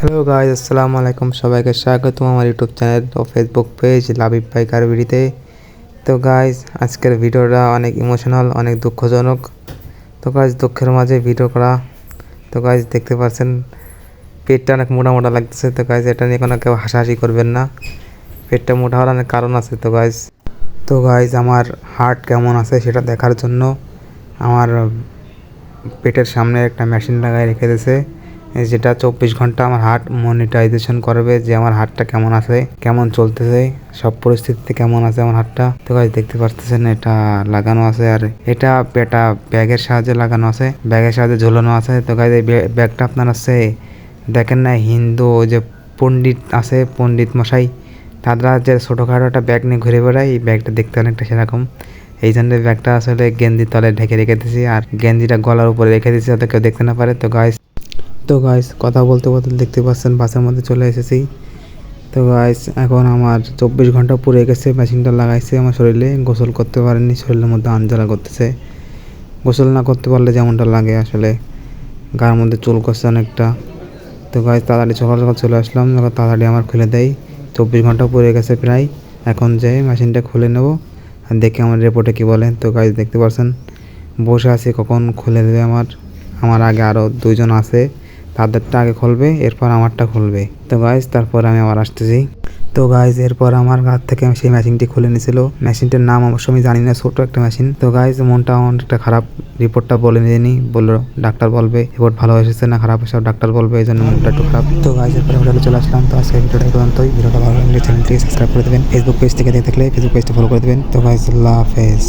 Hello guys, আসসালামু আলাইকুম। সবাইকে স্বাগতম আমার ইউটিউব চ্যানেল ও ফেসবুক পেজ লাবিব ভাই কারবিড়িতে। তো গাইজ, আজকের ভিডিওটা অনেক ইমোশনাল, অনেক দুঃখজনক। তো গাইজ, দুঃখের মাঝে ভিডিও করা। তো গাইজ, দেখতে পাচ্ছেন পেটটা অনেক মোটা মোটা লাগতেছে। তো গাইজ, এটা নিয়ে কোনো কেউ হাসাহাসি করবেন না। পেটটা মোটা হওয়ার অনেক কারণ আছে। তো গাইজ আমার হার্ট কেমন আছে সেটা দেখার জন্য আমার পেটের সামনে একটা মেশিন লাগাই রেখে দিয়েছে, যেটা 24 ঘন্টা আমার হার্ট মনিটাইজেশন করবে, যে আমার হার্টটা কেমন আছে, কেমন চলতেছে, সব পরিস্থিতিতে কেমন আছে আমার হার্টটা। তো গাইজ, দেখতে পারতেছেন এটা লাগানো আছে, আর এটা ব্যাগের সাহায্যে লাগানো আছে, ব্যাগের সাহায্যে ঝোলানো আছে। তো গাইজ, এই ব্যাগটা আপনার আছে দেখেন না, হিন্দু যে পণ্ডিত আছে, পণ্ডিত মশাই, তারা যে ছোটোখাটো একটা ব্যাগ নিয়ে ঘুরে বেড়ায়, এই ব্যাগটা দেখতে অনেকটা সেরকম। এই জন্য ব্যাগটা আসলে গেঞ্জির তলে ঢেকে রেখে দিয়েছি, আর গেঞ্জিটা গলার উপরে রেখে দিয়েছি যাতে কেউ দেখতে না পারে। তো গাইস কথা বলতে বলতে দেখতে পাচ্ছেন বাসের মধ্যে চলে এসেছি। তো গাইস, এখন আমার 24 ঘন্টা পুড়ে গেছে, মেশিনটা লাগাইছে আমার শরীরে। গোসল করতে পারিনি, শরীরের মধ্যে আনজ্বালা করতেছে। গোসল না করতে পারলে যেমনটা লাগে, আসলে গায়ের মধ্যে চুল করছে অনেকটা। তো গাইস, তাড়াতাড়ি সকাল সকাল চলে আসলাম, তাড়াতাড়ি আমার খুলে দেয়। 24 ঘন্টা পুড়ে গেছে প্রায়। এখন যে মেশিনটা খুলে নেব আর দেখে আমার রিপোর্টে কী বলে। তো গাইস, দেখতে পাচ্ছেন বসে আছি, কখন খুলে দেবে আমার আগে আরও দুইজন আছে, তাদেরটা আগে খুলবে, এরপর আমারটা খুলবে। তো গাইজ, তারপর আমি আবার আসতেছি। তো গাইজ, এরপর আমার হাত থেকে সেই মেশিনটি খুলে নিয়েছিল। মেশিনটার নাম অবশ্য আমি জানি না, ছোটো একটা মেশিন। তো গাইজ, মনটা অনেকটা খারাপ। রিপোর্টটা বলে নিয়ে বললো ডাক্তার বলবে রিপোর্ট ভালো এসেছে না খারাপ এসে ডাক্তার বলবে, এই জন্য মনটা একটু খারাপ। তো গাইজ, এরপরে হোটেলে চলে আসলাম। তো আজকে ভিডিওটা এই পর্যন্তই। ভিডিওটা ভালো লাগলে চ্যানেলটি সাবস্ক্রাইব করে দেবেন, ফেসবুক পেজ থেকে দেখলে ফেসবুক পেজটা ফলো করে দেবেন। তো গাইজ, আল্লাহ হাফেজ।